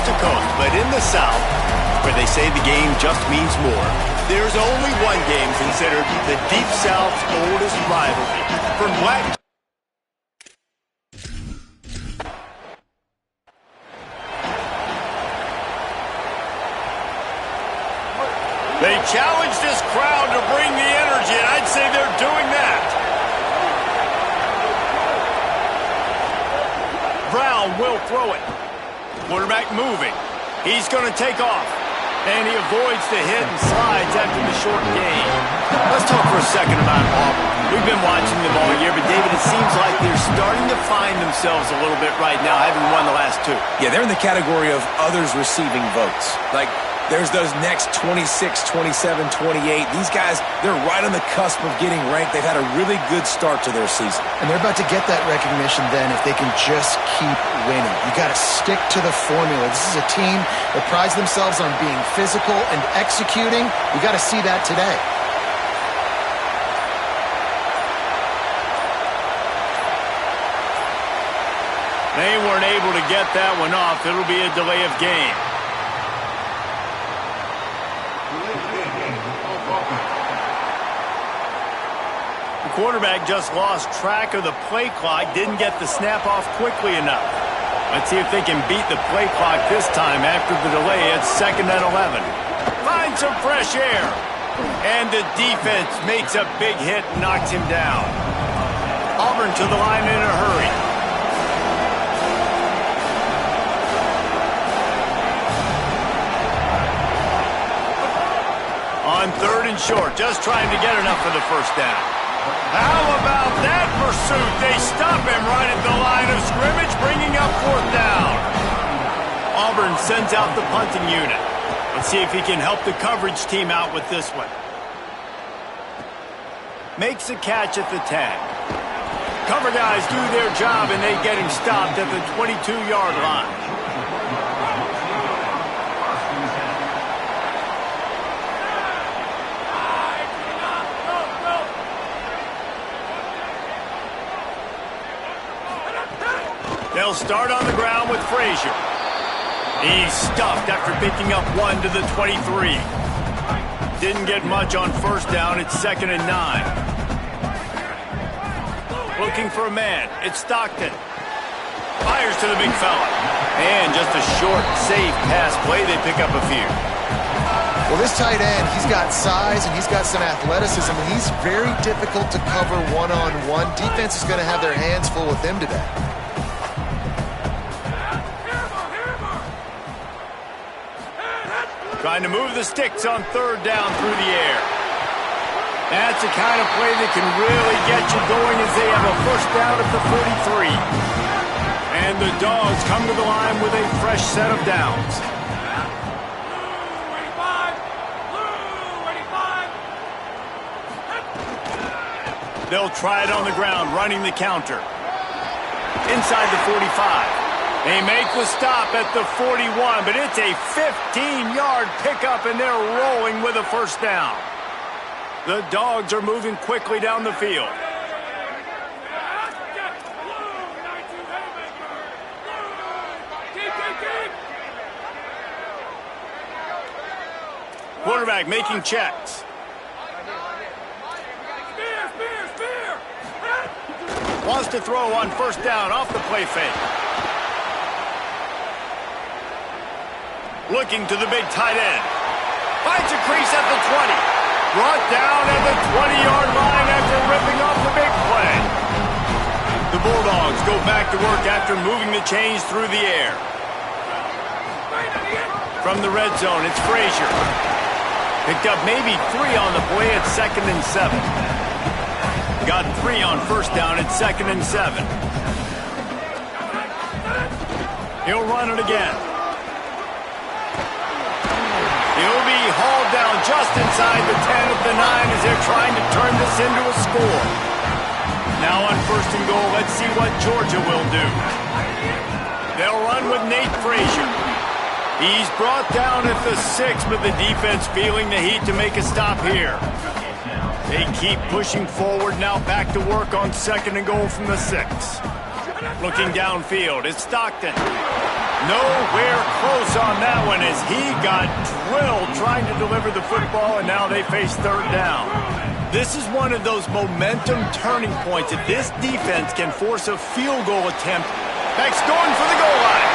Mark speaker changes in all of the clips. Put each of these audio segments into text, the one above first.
Speaker 1: coast to coast, but in the South, where they say the game just means more, there's only one game considered the Deep South's oldest rivalry. From black... They challenge this crowd to bring the energy, and I'd say they're doing that. Brown will throw it. Quarterback moving. He's going to take off. And he avoids the hit and slides after the short gain. Let's talk for a second about Auburn. We've been watching them all year, but David, it seems like they're starting to find themselves a little bit right now, having won the last two.
Speaker 2: Yeah, they're in the category of others receiving votes. Like, there's those next 26, 27, 28. These guys, they're right on the cusp of getting ranked. They've had a really good start to their season.
Speaker 3: And they're about to get that recognition then if they can just keep winning. You got to stick to the formula. This is a team that prides themselves on being physical and executing. You got to see that today.
Speaker 1: They weren't able to get that one off. It'll be a delay of game. The quarterback just lost track of the play clock, didn't get the snap off quickly enough. Let's see if they can beat the play clock this time after the delay. It's 2nd and 11. Find some fresh air. And the defense makes a big hit and knocks him down. Auburn to the line in a hurry. On 3rd and short, just trying to get enough for the first down. How about that pursuit? They stop him right at the line of scrimmage, bringing up 4th down. Auburn sends out the punting unit. Let's see if he can help the coverage team out with this one. Makes a catch at the 10. Cover guys do their job, and they get him stopped at the 22-yard line. They'll start on the ground with Frazier. He's stuffed after picking up 1 to the 23. Didn't get much on 1st down. It's 2nd and 9. Looking for a man. It's Stockton. Fires to the big fella. And just a short, safe pass play. They pick up a few.
Speaker 3: Well, this tight end, he's got size and he's got some athleticism, and he's very difficult to cover one-on-one. Defense is going to have their hands full with him today.
Speaker 1: Trying to move the sticks on 3rd down through the air. That's the kind of play that can really get you going as they have a 1st down at the 43. And the Dogs come to the line with a fresh set of downs. They'll try it on the ground, running the counter. Inside the 45. They make the stop at the 41, but it's a 15-yard pickup, and they're rolling with a 1st down. The Dogs are moving quickly down the field. Quarterback making checks. Wants to throw on 1st down off the play fake. Looking to the big tight end. Finds a crease at the 20. Brought down at the 20-yard line after ripping off the big play. The Bulldogs go back to work after moving the chains through the air. From the red zone, it's Frazier. Picked up maybe 3 on the play at 2nd and 7. Got 3 on 1st down at 2nd and 7. He'll run it again. He'll be hauled down just inside the 10 of the 9 as they're trying to turn this into a score. Now on 1st and goal, let's see what Georgia will do. They'll run with Nate Frazier. He's brought down at the 6, but the defense feeling the heat to make a stop here. They keep pushing forward, now back to work on 2nd and goal from the 6. Looking downfield, it's Stockton. Nowhere close on that one as he got drilled trying to deliver the football, and now they face third down. This is one of those momentum turning points. If this defense can force a field goal attempt, Beck's going for the goal line.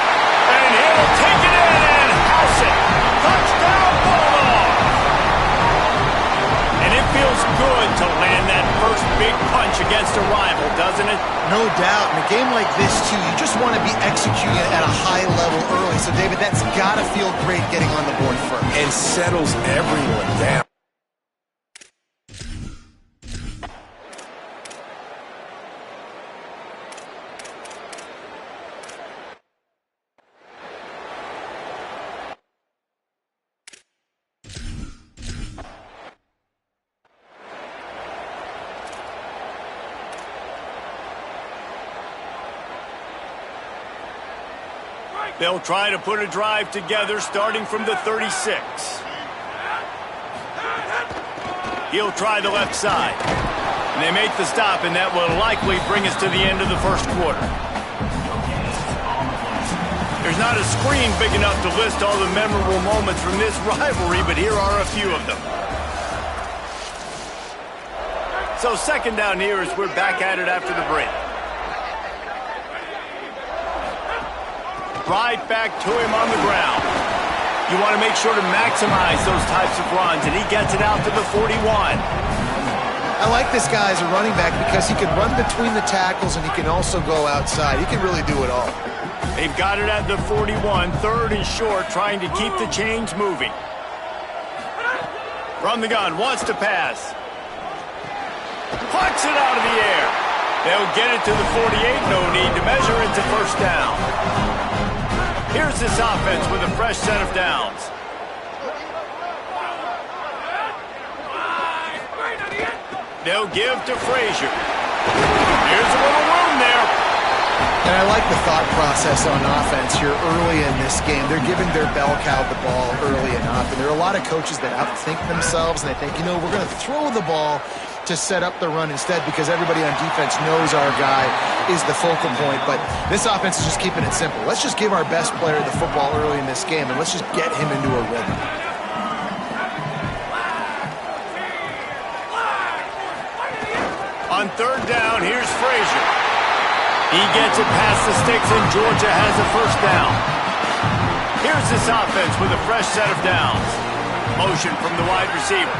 Speaker 1: And he'll take it in and house it. Touchdown, Bulldawgs! And it feels good to land that first big punch against a rival, doesn't it?
Speaker 3: No doubt. In a game like this, too, you just want to be executing at a high level early. So, David, that's got to feel great getting on the board first.
Speaker 2: And settles everyone down.
Speaker 1: They'll try to put a drive together starting from the 36. He'll try the left side. And they make the stop, and that will likely bring us to the end of the first quarter. There's not a screen big enough to list all the memorable moments from this rivalry, but here are a few of them. So second down here as we're back at it after the break. Right back to him on the ground. You want to make sure to maximize those types of runs, and he gets it out to the 41.
Speaker 3: I like this guy as a running back because he can run between the tackles and he can also go outside. He can really do it all.
Speaker 1: They've got it at the 41, third and short, trying to keep the chains moving. From the gun, wants to pass. Plucks it out of the air. They'll get it to the 48, no need to measure it to first down. Here's this offense with a fresh set of downs. They'll give to Frazier. Here's a little room there.
Speaker 3: And I like the thought process on offense here early in this game. They're giving their bell cow the ball early enough. And there are a lot of coaches that outthink themselves, and they think, you know, we're going to throw the ball to set up the run instead because everybody on defense knows our guy is the focal point. But this offense is just keeping it simple. Let's just give our best player the football early in this game, and let's just get him into a rhythm.
Speaker 1: On third down, here's Frazier. He gets it past the sticks, and Georgia has a first down. Here's this offense with a fresh set of downs. Motion from the wide receiver.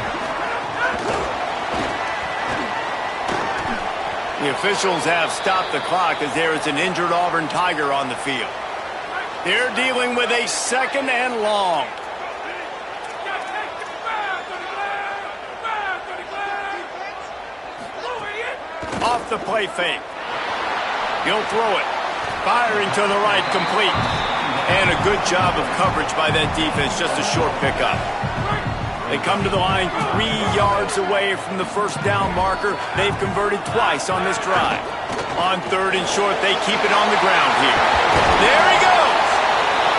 Speaker 1: The officials have stopped the clock as there is an injured Auburn Tiger on the field. They're dealing with a second and long. Off the play fake. He'll throw it. Firing to the right, complete. And a good job of coverage by that defense, just a short pickup. They come to the line 3 yards away from the first down marker. They've converted twice on this drive. On third and short, they keep it on the ground here. There he goes!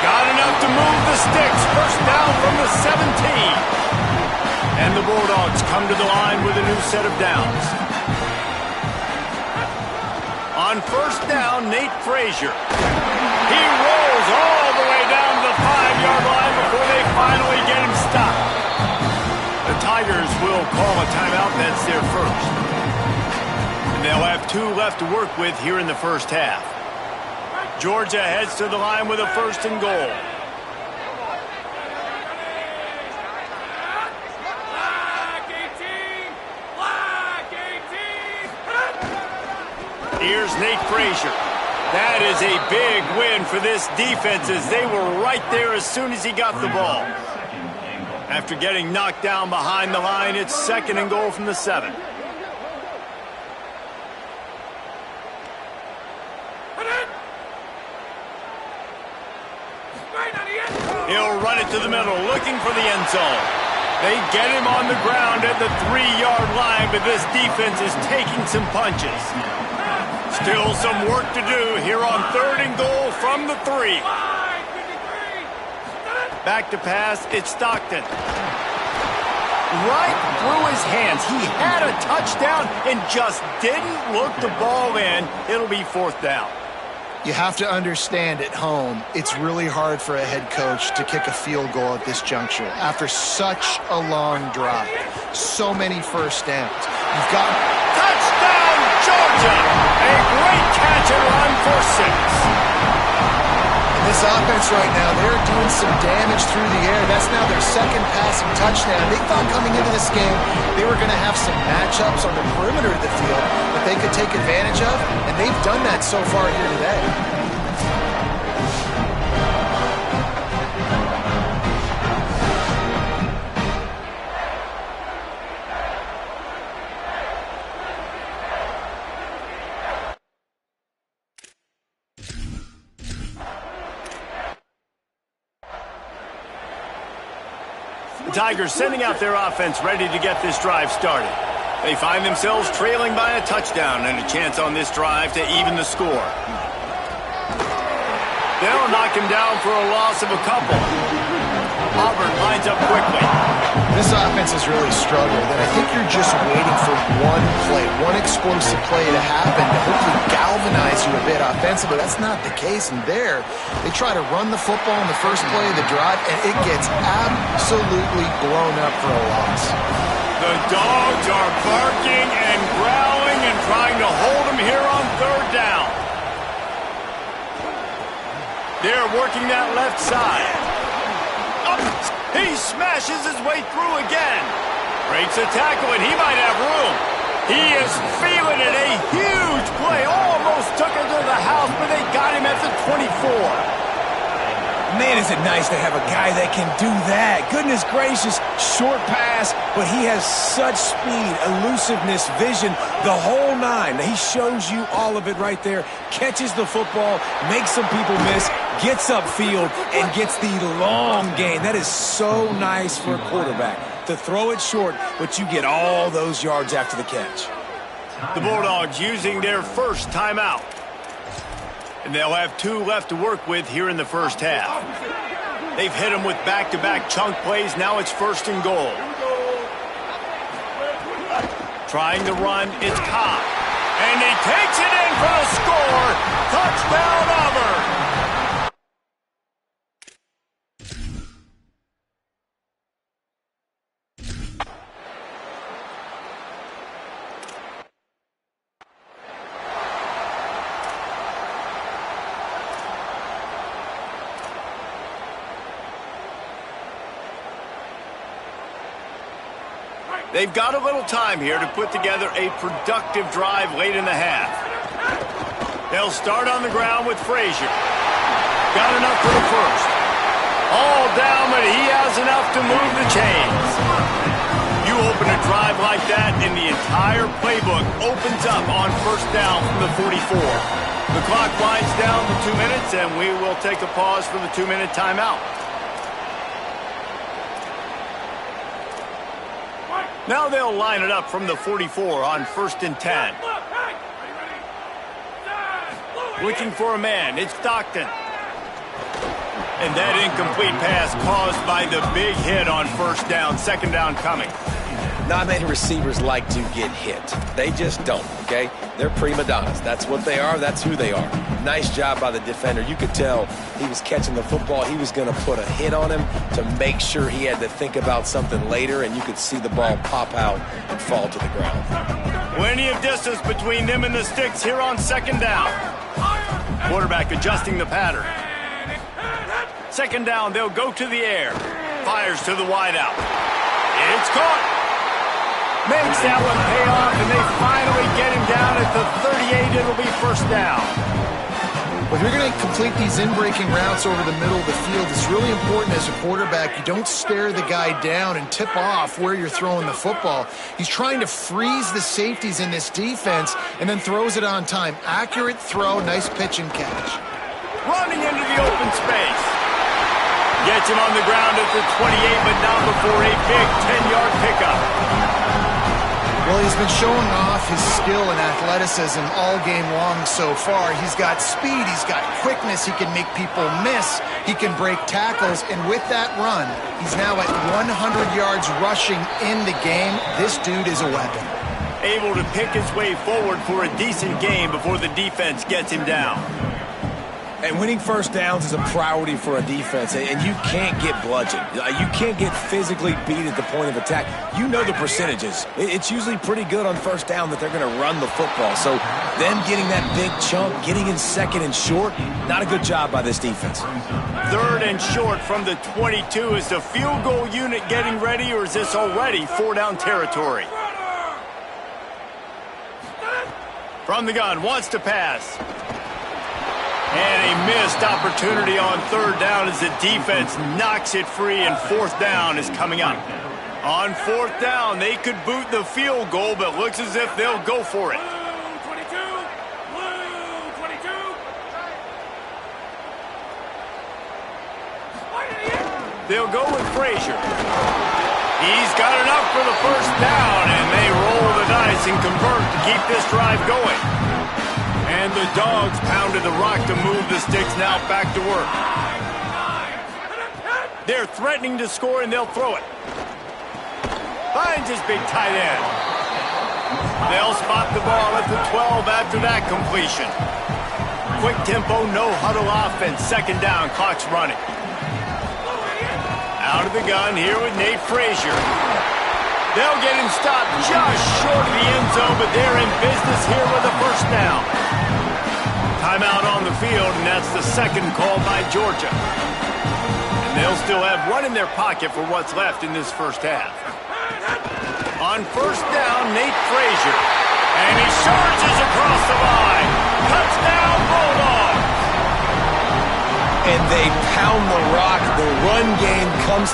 Speaker 1: Got enough to move the sticks. First down from the 17. And the Bulldogs come to the line with a new set of downs. On first down, Nate Frazier. He rolls all the way down to the 5-yard line before they finally get him stopped. The Tigers will call a timeout, and that's their first. And they'll have 2 left to work with here in the first half. Georgia heads to the line with a first and goal. Here's Nate Frazier. That is a big win for this defense as they were right there as soon as he got the ball. After getting knocked down behind the line, it's second and goal from the 7. He'll run it to the middle, looking for the end zone. They get him on the ground at the 3-yard line, but this defense is taking some punches. Still some work to do here on third and goal from the 3. Back to pass, it's Stockton. Right through his hands. He had a touchdown and just didn't look the ball in. It'll be fourth down.
Speaker 3: You have to understand at home, it's really hard for a head coach to kick a field goal at this juncture after such a long drive. So many first downs. You've got...
Speaker 1: Touchdown, Georgia! A great catch and run for 6.
Speaker 3: This offense right now, they're doing some damage through the air. That's now their second passing touchdown. They thought coming into this game they were going to have some matchups on the perimeter of the field that they could take advantage of, and they've done that so far here today.
Speaker 1: The Tigers sending out their offense ready to get this drive started. They find themselves trailing by a touchdown and a chance on this drive to even the score. They'll knock him down for a loss of a couple. Auburn lines up quickly.
Speaker 3: This offense has really struggled, and I think you're just waiting for one play, one explosive play to happen to hopefully galvanize you a bit offensively. That's not the case, and there they try to run the football in the first play of the drive, and it gets absolutely blown up for a loss.
Speaker 1: The Dogs are barking and growling and trying to hold him here on third down. They're working that left side. He smashes his way through again. Breaks a tackle, and he might have room. He is feeling it. A huge play. Almost took him to the house, but they got him at the 24.
Speaker 2: Man, is it nice to have a guy that can do that. Goodness gracious, short pass, but he has such speed, elusiveness, vision, the whole nine. He shows you all of it right there. Catches the football, makes some people miss, gets upfield, and gets the long gain. That is so nice for a quarterback to throw it short, but you get all those yards after the catch.
Speaker 1: The Bulldogs using their first timeout. And they'll have 2 left to work with here in the first half. They've hit them with back-to-back chunk plays. Now it's 1st and goal. Trying to run, it's Cobb. And he takes it in for the score. Touchdown, Auburn. They've got a little time here to put together a productive drive late in the half. They'll start on the ground with Frazier. Got enough for the first. All down, but he has enough to move the chains. You open a drive like that, and the entire playbook opens up on 1st down from the 44. The clock winds down to 2 minutes, and we will take a pause for the 2-minute timeout. Now they'll line it up from the 44 on 1st and 10. Looking for a man, it's Stockton. And that incomplete pass caused by the big hit on 1st down, 2nd down coming.
Speaker 2: Not many receivers like to get hit. They just don't, okay? They're prima donnas. That's what they are. That's who they are. Nice job by the defender. You could tell he was catching the football. He was going to put a hit on him to make sure he had to think about something later, and you could see the ball pop out and fall to the ground.
Speaker 1: Plenty of distance between them and the sticks here on 2nd down. Quarterback adjusting the pattern. 2nd down, they'll go to the air. Fires to the wideout. It's caught. Makes that one pay off, and they finally get him down at the 38. It'll be 1st down.
Speaker 3: If you're going to complete these in-breaking routes over the middle of the field, it's really important as a quarterback you don't stare the guy down and tip off where you're throwing the football. He's trying to freeze the safeties in this defense and then throws it on time. Accurate throw, nice pitch and catch.
Speaker 1: Running into the open space. Gets him on the ground at the 28, but not before a big 10-yard pickup.
Speaker 3: Well, he's been showing off his skill and athleticism all game long so far. He's got speed, he's got quickness, he can make people miss, he can break tackles, and with that run, he's now at 100 yards rushing in the game. This dude is a weapon.
Speaker 1: Able to pick his way forward for a decent game before the defense gets him down.
Speaker 2: And winning first downs is a priority for a defense, and you can't get bludgeoned. You can't get physically beat at the point of attack. You know the percentages. It's usually pretty good on first down that they're going to run the football. So them getting that big chunk, getting in second and short, not a good job by this defense.
Speaker 1: Third and short from the 22. Is the field goal unit getting ready, or is this already four-down territory? From the gun, wants to pass. And a missed opportunity on third down as the defense knocks it free, and fourth down is coming up. On fourth down, they could boot the field goal, but looks as if they'll go for it. They'll go with Frazier. He's got enough for the first down, and they roll the dice and convert to keep this drive going. And the Dogs pounded the rock to move the sticks, now back to work. They're threatening to score, and they'll throw it. Finds his big tight end. They'll spot the ball at the 12 after that completion. Quick tempo, no huddle offense. Second down, clock's running. Out of the gun here with Nate Frazier. They'll get him stopped just short of the end zone, but they're in business here with a first down. Timeout on the field, and that's the second call by Georgia. And they'll still have one in their pocket for what's left in this first half. On first down, Nate Frazier. And he charges across the line. Touchdown, Bulldawgs!
Speaker 2: And they pound the rock. The run game comes.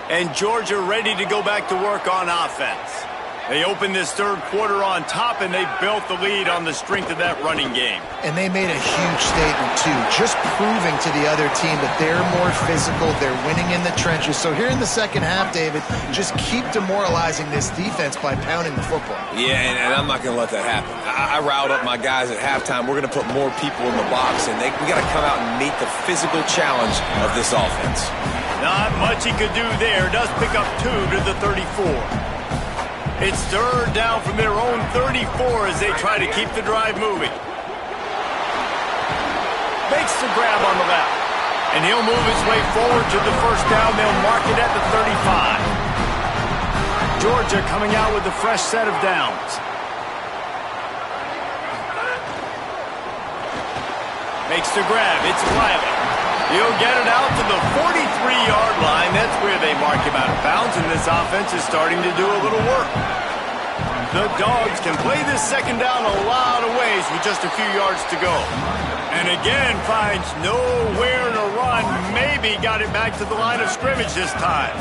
Speaker 1: And Georgia ready to go back to work on offense. They opened this third quarter on top, and they built the lead on the strength of that running game.
Speaker 3: And they made a huge statement, too, just proving to the other team that they're more physical, they're winning in the trenches. So here in the second half, David, just keep demoralizing this defense by pounding the football.
Speaker 2: Yeah, and I'm not going to let that happen. I riled up my guys at halftime. We're going to put more people in the box, and we got to come out and meet the physical challenge of this offense.
Speaker 1: Not much he could do there. Does pick up 2 to the 34. It's third down from their own 34 as they try to keep the drive moving. Makes the grab on the left. And he'll move his way forward to the first down. They'll mark it at the 35. Georgia coming out with a fresh set of downs. Makes the grab. It's Riley. He'll get it out to the 43-yard line. That's where they mark him out of bounds, and this offense is starting to do a little work. The Dogs can play this second down a lot of ways with just a few yards to go. And again, finds nowhere to run. Maybe got it back to the line of scrimmage this time.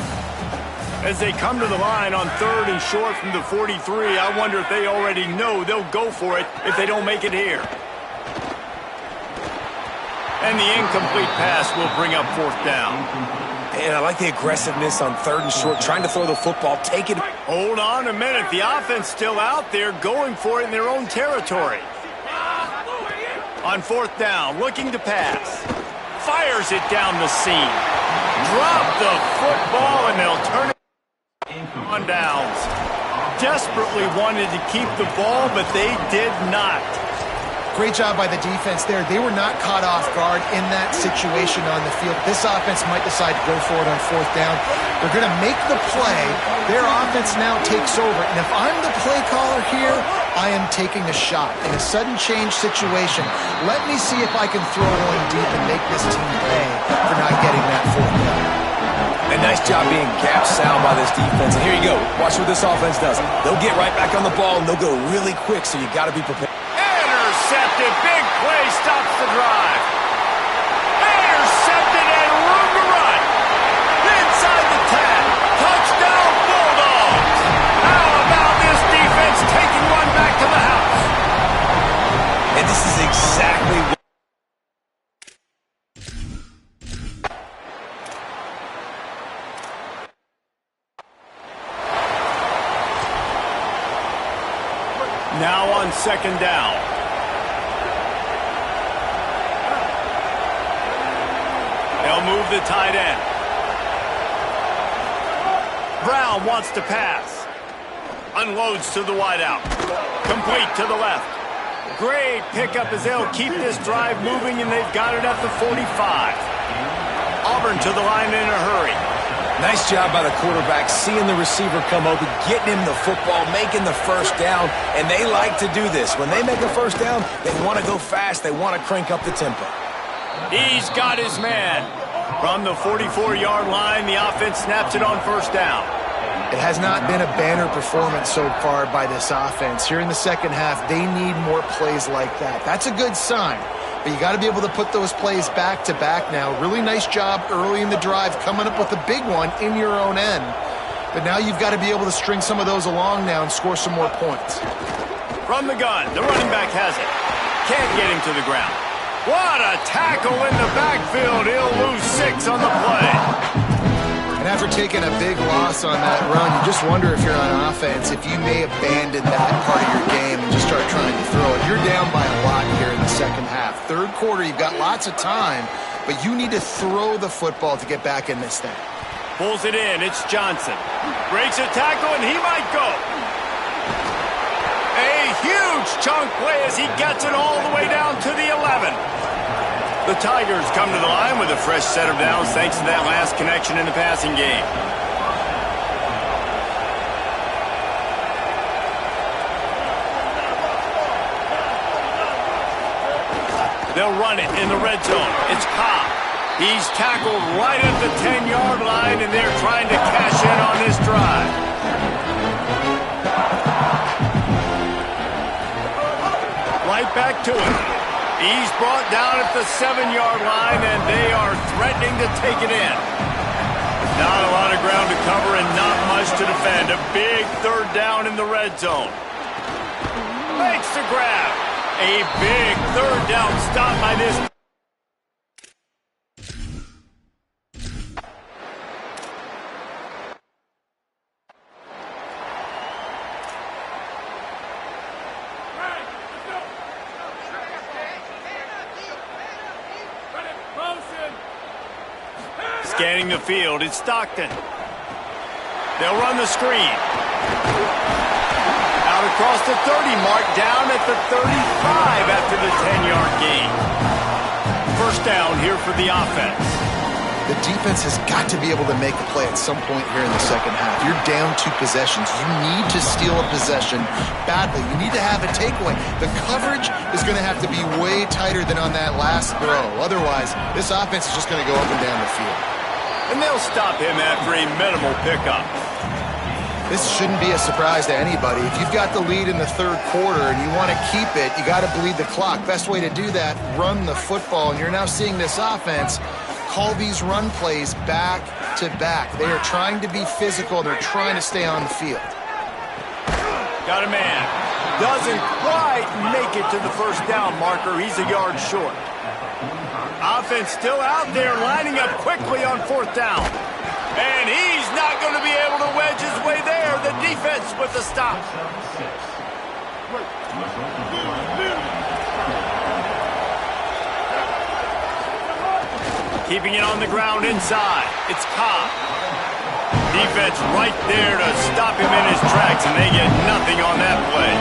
Speaker 1: As they come to the line on third and short from the 43, I wonder if they already know they'll go for it if they don't make it here. And the incomplete pass will bring up fourth down.
Speaker 2: And I like the aggressiveness on third and short, trying to throw the football, take it.
Speaker 1: Hold on a minute. The offense still out there going for it in their own territory. On fourth down, looking to pass. Fires it down the seam. Drop the football, and they'll turn it on downs. Desperately wanted to keep the ball, but they did not.
Speaker 3: Great job by the defense there. They were not caught off guard in that situation on the field. This offense might decide to go for it on fourth down. They're going to make the play. Their offense now takes over. And if I'm the play caller here, I am taking a shot in a sudden change situation. Let me see if I can throw one deep and make this team pay for not getting that fourth down.
Speaker 2: A nice job being gap sound by this defense. And here you go. Watch what this offense does. They'll get right back on the ball, and they'll go really quick, so you got to be prepared.
Speaker 1: Intercepted. Big play stops the drive. Intercepted and room to run. Inside the 10. Touchdown, Bulldogs. How about this defense taking one back to the house?
Speaker 2: And this is exactly what
Speaker 1: now on second down. They'll move the tight end. Brown wants to pass. Unloads to the wideout. Complete to the left. Great pickup as they'll keep this drive moving, and they've got it at the 45. Auburn to the line in a hurry.
Speaker 2: Nice job by the quarterback, seeing the receiver come open, getting him the football, making the first down, and they like to do this. When they make a first down, they want to go fast. They want to crank up the tempo.
Speaker 1: He's got his man. From the 44-yard line, the offense snaps it on first down.
Speaker 3: It has not been a banner performance so far by this offense. Here in the second half, they need more plays like that. That's a good sign. But you got to be able to put those plays back to back now. Really nice job early in the drive coming up with a big one in your own end. But now you've got to be able to string some of those along now and score some more points.
Speaker 1: From the gun, the running back has it. Can't get him to the ground. What a tackle in the backfield. He'll lose 6 on the play.
Speaker 3: And after taking a big loss on that run, you just wonder if you're on offense, if you may abandon that part of your game and just start trying to throw it. You're down by a lot here in the second half. Third quarter, you've got lots of time, but you need to throw the football to get back in this thing.
Speaker 1: Pulls it in. It's Johnson. Breaks a tackle, and he might go. A huge chunk play as he gets it all the way down to the 11. The Tigers come to the line with a fresh set of downs thanks to that last connection in the passing game. They'll run it in the red zone. It's Cobb. He's tackled right at the 10-yard line, and they're trying to cash in on this drive. Right back to it. He's brought down at the 7-yard line, and they are threatening to take it in. Not a lot of ground to cover and not much to defend. A big third down in the red zone. Makes the grab. A big third down stop by this. Scanning the field, it's Stockton. They'll run the screen. Out across the 30 mark, down at the 35 after the 10-yard gain. First down here for the offense.
Speaker 3: The defense has got to be able to make a play at some point here in the second half. You're down 2 possessions. You need to steal a possession badly. You need to have a takeaway. The coverage is going to have to be way tighter than on that last throw. Otherwise, this offense is just going to go up and down the field.
Speaker 1: And they'll stop him after a minimal pickup.
Speaker 3: This shouldn't be a surprise to anybody. If you've got the lead in the third quarter and you want to keep it, you got to bleed the clock. Best way to do that, run the football. And you're now seeing this offense call these run plays back to back. They are trying to be physical. They're trying to stay on the field.
Speaker 1: Got a man. Doesn't quite make it to the first down marker. He's a yard short. Offense still out there, lining up quickly on fourth down. And he's not going to be able to wedge his way there. The defense with the stop. Keeping it on the ground inside. It's Cobb. Defense right there to stop him in his tracks, and they get nothing on that play.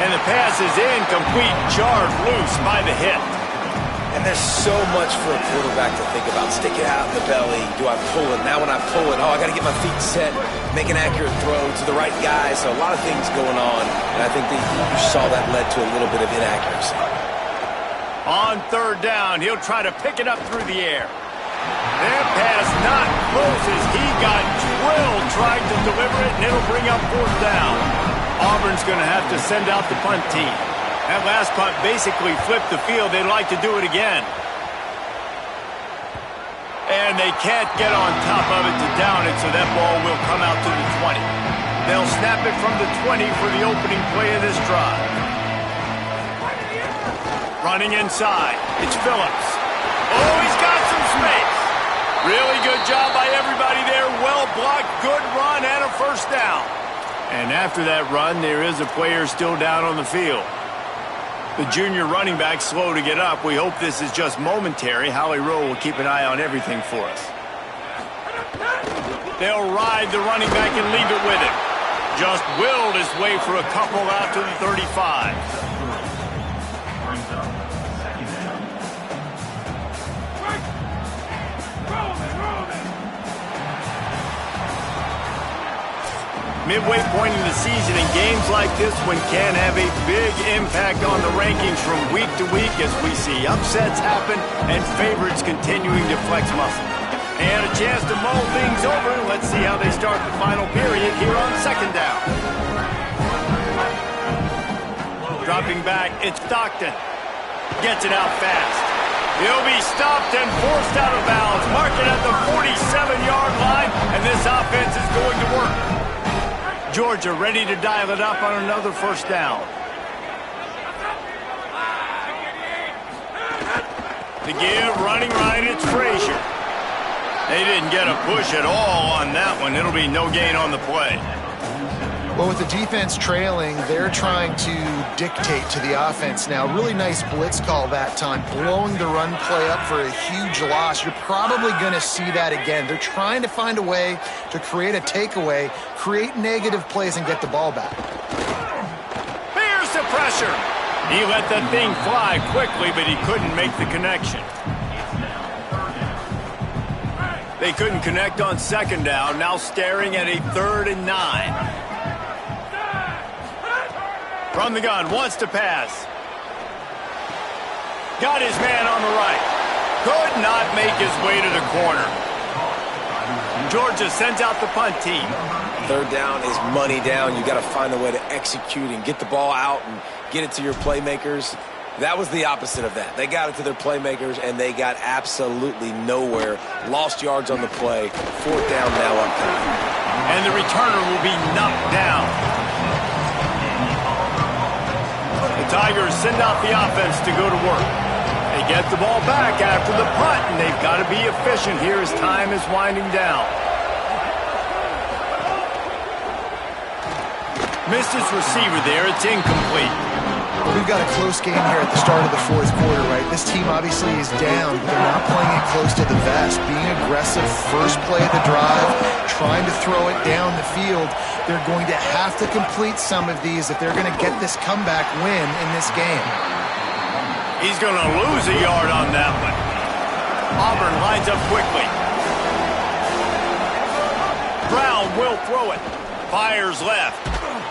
Speaker 1: And the pass is incomplete, jarred loose by the hit.
Speaker 2: And there's so much for a quarterback to think about. Stick it out in the belly. Do I pull it? Now when I pull it, I got to get my feet set, make an accurate throw to the right guy. So a lot of things going on. And I think that you saw that led to a little bit of inaccuracy.
Speaker 1: On third down, he'll try to pick it up through the air. That pass not close as he got drilled trying to deliver it, and it'll bring up fourth down. Auburn's going to have to send out the punt team. That last punt basically flipped the field. They'd like to do it again. And they can't get on top of it to down it, so that ball will come out to the 20. They'll snap it from the 20 for the opening play of this drive. Running inside. It's Phillips. Oh, he's got some space. Really good job by everybody there. Well blocked, good run, and a first down. And after that run, there is a player still down on the field. The junior running back slow to get up. We hope this is just momentary. Howie Rowe will keep an eye on everything for us. They'll ride the running back and leave it with him. Just willed his way for a couple out to the 35. Midway point in the season, and games like this one can have a big impact on the rankings from week to week as we see upsets happen and favorites continuing to flex muscle. And a chance to mull things over. Let's see how they start the final period here on second down. Dropping back, it's Stockton. Gets it out fast. He'll be stopped and forced out of bounds. Mark it at the 47-yard line, and this offense is going to work. Georgia ready to dial it up on another first down. The give, running right, it's Frazier. They didn't get a push at all on that one. It'll be no gain on the play.
Speaker 3: Well, with the defense trailing, they're trying to dictate to the offense now. Really nice blitz call that time, blowing the run play up for a huge loss. You're probably going to see that again. They're trying to find a way to create a takeaway, create negative plays, and get the ball back.
Speaker 1: Here's the pressure. He let that thing fly quickly, but he couldn't make the connection. They couldn't connect on second down, now staring at a 3rd and 9. From the gun, wants to pass. Got his man on the right. Could not make his way to the corner. Georgia sends out the punt team.
Speaker 2: Third down is money down. You got to find a way to execute and get the ball out and get it to your playmakers. That was the opposite of that. They got it to their playmakers, and they got absolutely nowhere. Lost yards on the play. 4th down now upcoming.
Speaker 1: And the returner will be knocked down. The Tigers send out the offense to go to work. They get the ball back after the punt, and they've got to be efficient here as time is winding down. Missed his receiver there. It's incomplete.
Speaker 3: We've got a close game here at the start of the 4th quarter, right? This team obviously is down. They're not playing it close to the vest. Being aggressive, first play of the drive, trying to throw it down the field. They're going to have to complete some of these if they're going to get this comeback win in this game.
Speaker 1: He's going to lose a yard on that one. Auburn lines up quickly. Brown will throw it. Fires left.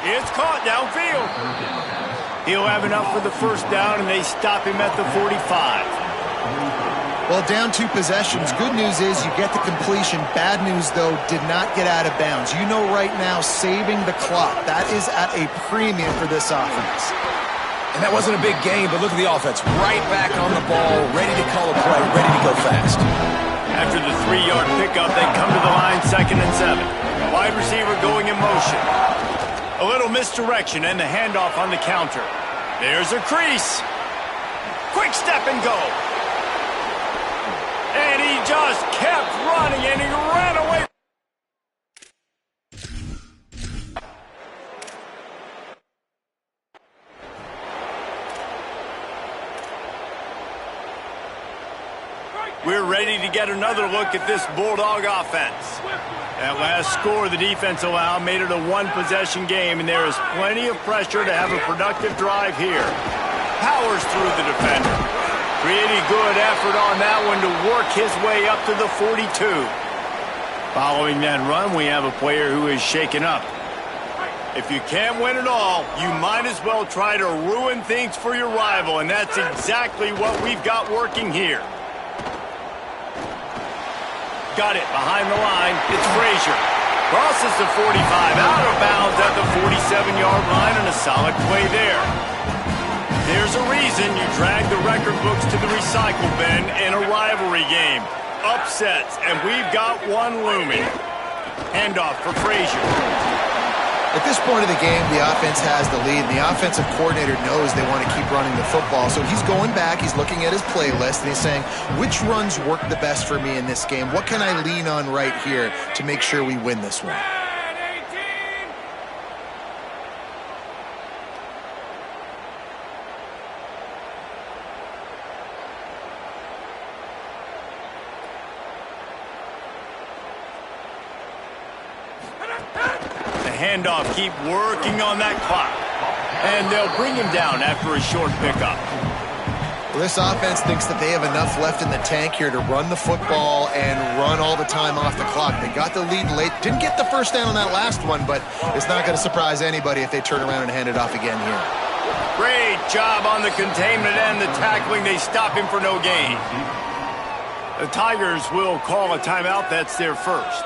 Speaker 1: It's caught downfield. He'll have enough for the first down, and they stop him at the 45.
Speaker 3: Well, down 2 possessions. Good news is you get the completion. Bad news, though, did not get out of bounds. You know right now, saving the clock. That is at a premium for this offense.
Speaker 2: And that wasn't a big game, but look at the offense. Right back on the ball, ready to call a play, ready to go fast.
Speaker 1: After the 3-yard pickup, they come to the line, 2nd and 7. Wide receiver going in motion. A little misdirection and the handoff on the counter. There's a crease. Quick step and go. And he just kept running, and he ran away. We're ready to get another look at this Bulldog offense. That last score the defense allowed made it a 1-possession game, and there is plenty of pressure to have a productive drive here. Powers through the defender. Pretty good effort on that one to work his way up to the 42. Following that run, we have a player who is shaken up. If you can't win it all, you might as well try to ruin things for your rival, and that's exactly what we've got working here. Got it behind the line. It's Frazier. Crosses the 45, out of bounds at the 47-yard line, and a solid play there. There's a reason you drag the record books to the recycle bin in a rivalry game. Upsets, and we've got one looming. Handoff for Frazier.
Speaker 3: At this point of the game, the offense has the lead, and the offensive coordinator knows they want to keep running the football. So he's going back, he's looking at his playlist, and he's saying, which runs work the best for me in this game? What can I lean on right here to make sure we win this one?
Speaker 1: The handoff, keep working on that clock. And they'll bring him down after a short pickup.
Speaker 3: Well, this offense thinks that they have enough left in the tank here to run the football and run all the time off the clock. They got the lead late. Didn't get the first down on that last one, but it's not going to surprise anybody if they turn around and hand it off again here.
Speaker 1: Great job on the containment and the tackling. They stop him for no gain. The Tigers will call a timeout. That's their first.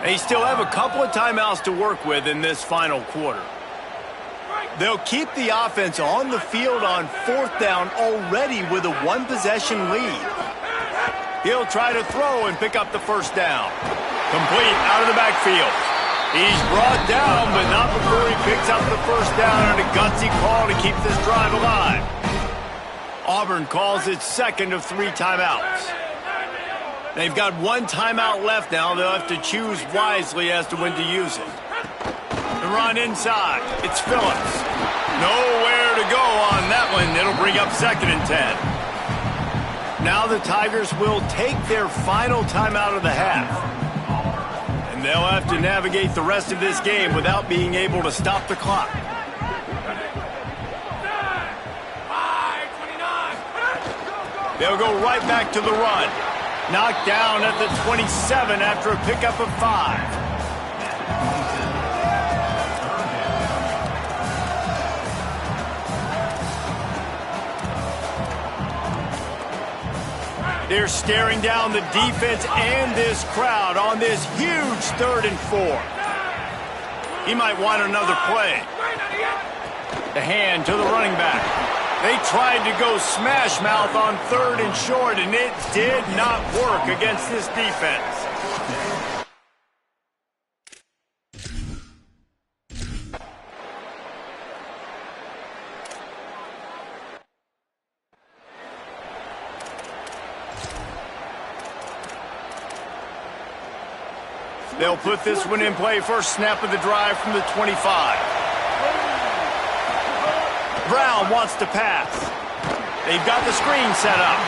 Speaker 1: They still have a couple of timeouts to work with in this final quarter. They'll keep the offense on the field on fourth down already with a one-possession lead. He'll try to throw and pick up the first down. Complete out of the backfield. He's brought down, but not before he picks up the first down on a gutsy call to keep this drive alive. Auburn calls its second of 3 timeouts. They've got 1 timeout left now. They'll have to choose wisely as to when to use it. The run inside. It's Phillips. Nowhere to go on that one. It'll bring up 2nd and 10. Now the Tigers will take their final timeout of the half. And they'll have to navigate the rest of this game without being able to stop the clock. They'll go right back to the run. Knocked down at the 27 after a pickup of 5. They're staring down the defense and this crowd on this huge 3rd and 4. He might want another play. The hand to the running back. They tried to go smash mouth on 3rd and short, and it did not work against this defense. They'll put this one in play. First snap of the drive from the 25. Brown wants to pass. They've got the screen set up.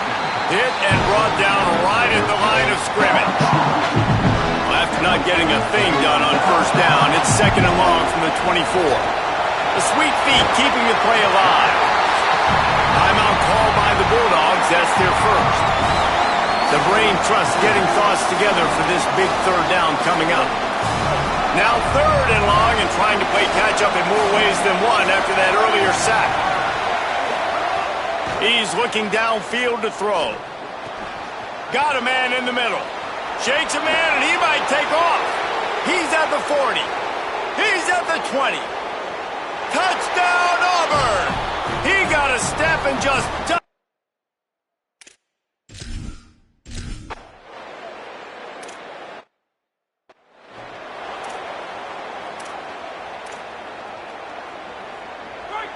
Speaker 1: Hit and brought down right at the line of scrimmage. Well, after not getting a thing done on first down, it's 2nd and long from the 24. The sweet feet keeping the play alive. Timeout called by the Bulldogs. That's their first. The brain trust getting thoughts together for this big 3rd down coming up. Now 3rd and long and trying to play catch-up in more ways than one after that earlier sack. He's looking downfield to throw. Got a man in the middle. Shakes a man and he might take off. He's at the 40. He's at the 20. Touchdown Auburn! He got a step and just...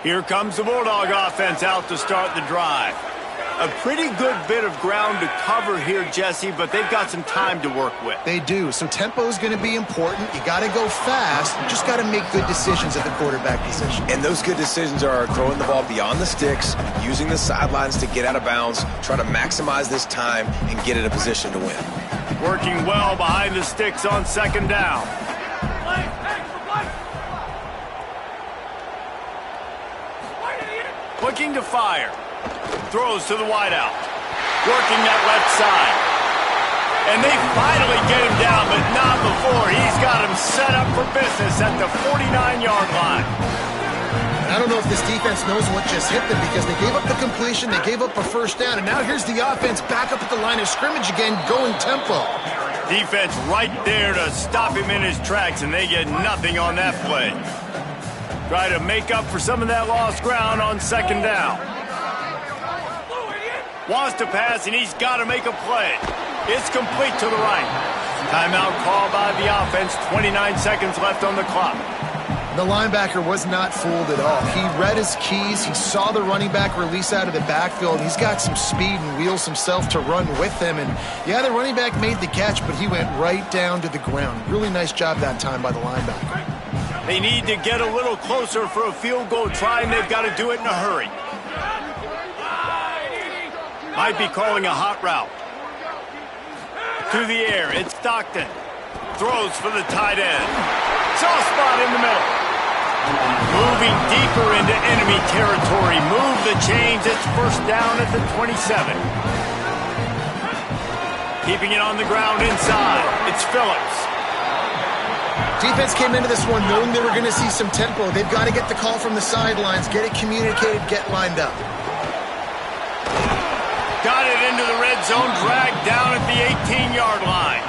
Speaker 1: Here comes the Bulldog offense out to start the drive. A pretty good bit of ground to cover here, Jesse, but they've got some time to work with.
Speaker 3: They do. So tempo is going to be important. You got to go fast. You just got to make good decisions at the quarterback position.
Speaker 2: And those good decisions are throwing the ball beyond the sticks, using the sidelines to get out of bounds, try to maximize this time and get in a position to win.
Speaker 1: Working well behind the sticks on 2nd down. Looking to fire. Throws to the wideout. Working that left side. And they finally get him down, but not before. He's got him set up for business at the 49-yard line.
Speaker 3: I don't know if this defense knows what just hit them because they gave up the completion, they gave up a first down, and now here's the offense back up at the line of scrimmage again, going tempo.
Speaker 1: Defense right there to stop him in his tracks, and they get nothing on that play. Try to make up for some of that lost ground on 2nd down. Wants to pass, and he's got to make a play. It's complete to the right. Timeout called by the offense. 29 seconds left on the clock.
Speaker 3: The linebacker was not fooled at all. He read his keys. He saw the running back release out of the backfield. He's got some speed and wheels himself to run with him. And, yeah, the running back made the catch, but he went right down to the ground. Really nice job that time by the linebacker.
Speaker 1: They need to get a little closer for a field goal try, and they've got to do it in a hurry. Might be calling a hot route. To the air, it's Stockton. Throws for the tight end. Soft spot in the middle. Moving deeper into enemy territory. Move the chains. It's first down at the 27. Keeping it on the ground inside. It's Phillips.
Speaker 3: Defense came into this one knowing they were going to see some tempo. They've got to get the call from the sidelines, get it communicated, get lined up.
Speaker 1: Got it into the red zone, dragged down at the 18-yard line.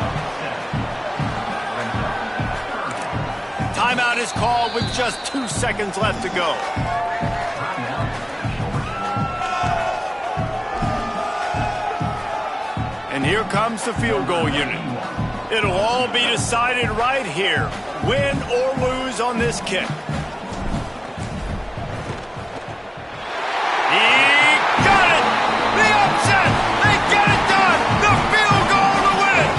Speaker 1: Timeout is called with just 2 seconds left to go. And here comes the field goal unit. It'll all be decided right here, win or lose on this kick. He got it! The upset! They get it done! The field goal to win it!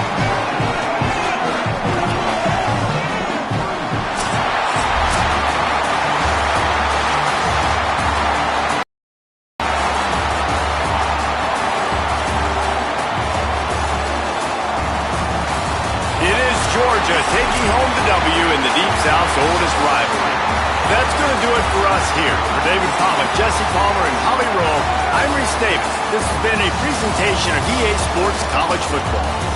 Speaker 1: Georgia taking home the W in the Deep South's oldest rivalry. That's going to do it for us here. For David Pollock, Jesse Palmer, and Holly Rowe, I'm Reese Davis. This has been a presentation of EA Sports College Football.